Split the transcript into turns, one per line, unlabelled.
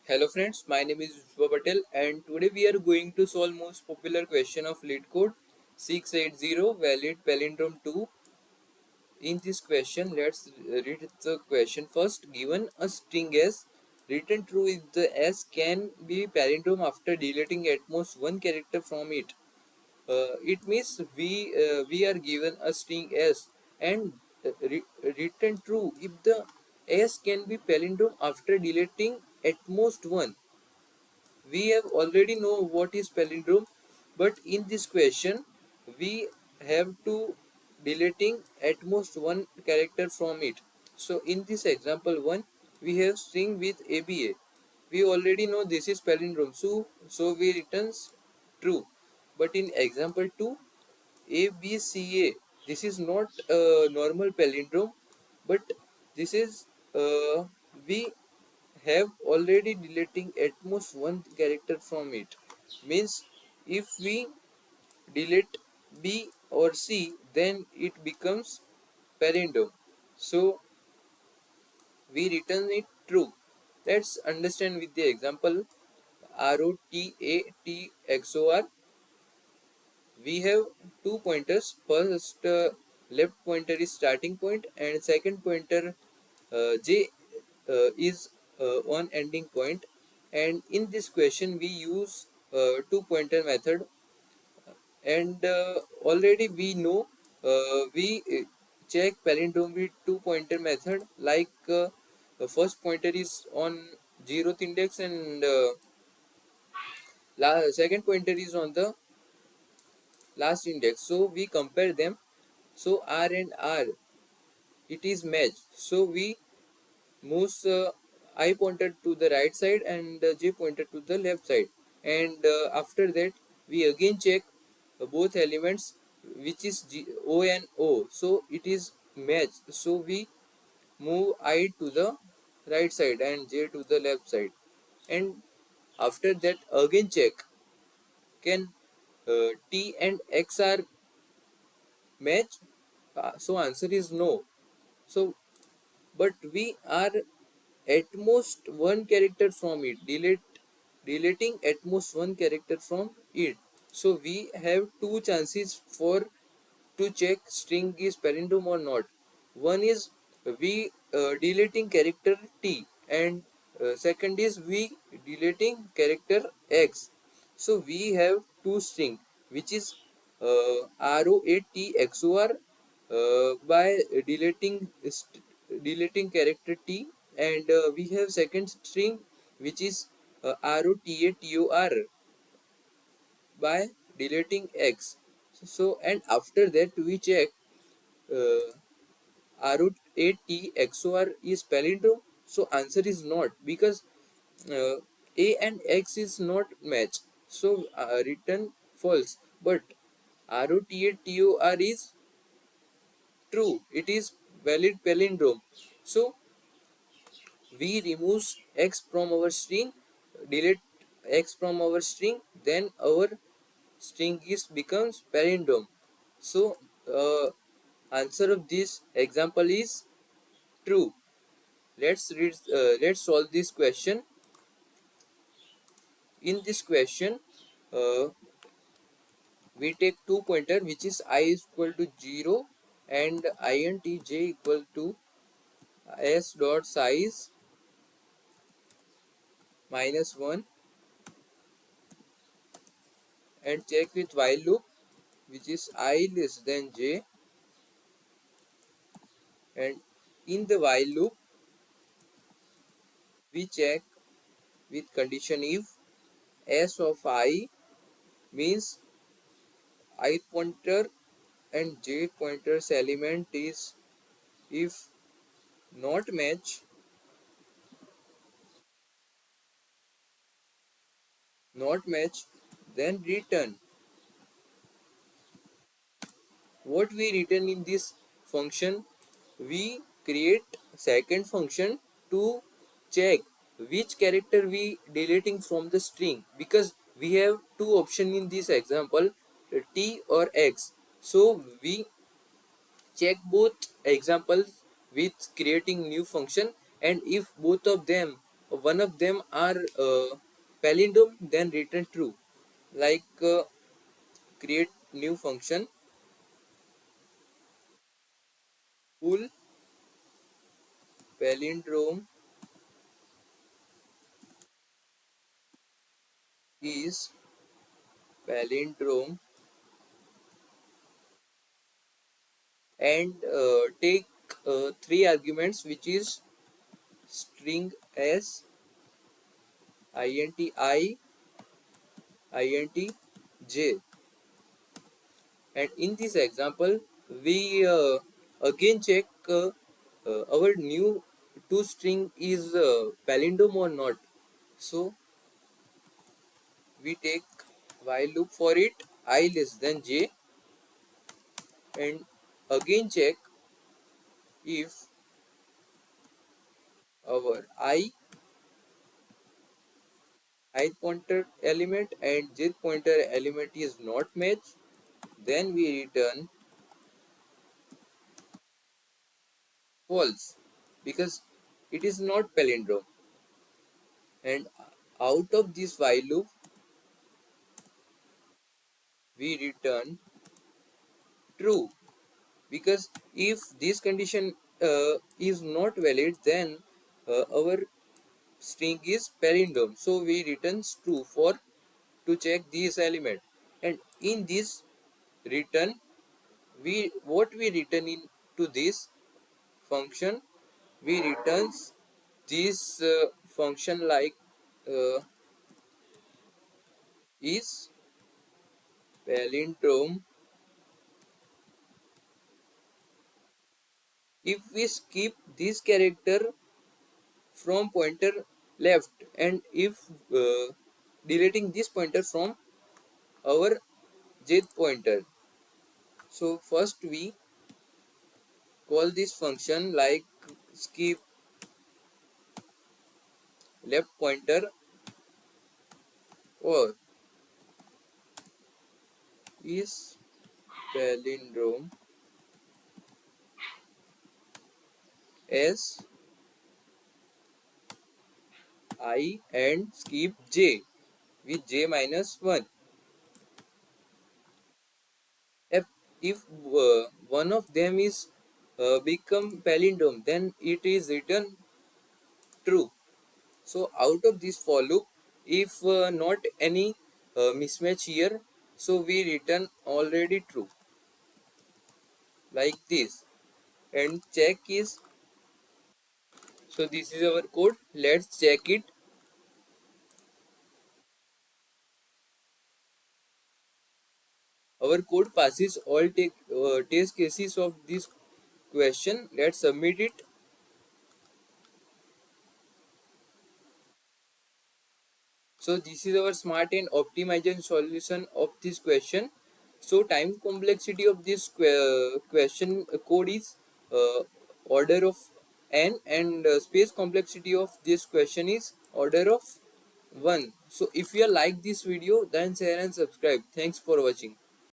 Hello friends, my name is Vishwa Patel and today we are going to solve most popular question of LeetCode 680 valid palindrome 2. In this question, let's read the question first. Given a string S, written true if the S can be palindrome after deleting at most one character from it. It means we are given a string S and written true if the S can be palindrome after deleting at most one. We have already know what is palindrome, but in this question we have to deleting at most one character from it. So in this example 1 we have string with ABA. We already know this is palindrome, so we returns true. But in example 2 ABCA, this is not a normal palindrome, but this is we have already deleting at most one character from it. Means if we delete B or C, then it becomes palindrome. So we return it true. Let's understand with the example ROTATXOR. We have two pointers. First left pointer is starting point and second pointer J is on ending point. And in this question we use two pointer method, and already we know we check palindrome with two pointer method, like the first pointer is on zeroth index and second pointer is on the last index, so we compare them. So R and R, it is matched, so we moves I pointer to the right side and J pointer to the left side, and after that we again check both elements, which is O and O, so it is matched, so we move I to the right side and J to the left side, and after that again check can T and X are matched. So answer is no. So but we are at most one character from it, deleting at most one character from it. So we have two chances for to check string is palindrome or not. One is we deleting character T, and second is we deleting character X. So we have two string which is ROATXOR by deleting character T, and we have second string which is ROTATOR by deleting X. So and after that we check uh, ROT8T XOR is palindrome. So answer is not, because A and X is not match. So return false. But ROT8TOR is true. It is valid palindrome. So we remove X from our string, delete X from our string, then our string is becomes palindrome. So answer of this example is true. Let's solve this question. In this question uh, we take two pointer which is I is equal to 0 and int j equal to s dot size -1, and check with while loop which is I less than j, and in the while loop we check with condition if s of I means I pointer and j pointers element is if not match, then return. What we return in this function, we create second function to check which character we deleting from the string, because we have two option in this example, T or X. So we check both examples with creating new function, and if both of them one of them are palindrome, then return true. Like create new function, full palindrome is palindrome, and take three arguments, which is string s, int I, int j. And in this example, we again check our new two string is palindrome or not. So we take while loop for it, I less than j, and again check if our ith pointer element and jth pointer element is not matched, then we return false because it is not palindrome. And out of this while loop, we return true because if this condition is not valid, then our string is palindrome. So we returns true for to check this element. And in this return, we what we return in to this function, we returns this function like uh, is palindrome if we skip this character from pointer left, and if deleting this pointer from our jth pointer. So first we call this function like skip left pointer, or is palindrome s I and skip j with j minus 1. If one of them is become palindrome, then it is written true. So out of this for loop, if not any mismatch here, so we return already true like this. And check is, so this is our code. Let's check it. Our code passes all test cases of this question. Let's submit it. So this is our smart and optimization solution of this question. So time complexity of this question code is uh, order of n, and space complexity of this question is order of 1. So if you like this video, then share and subscribe. Thanks for watching.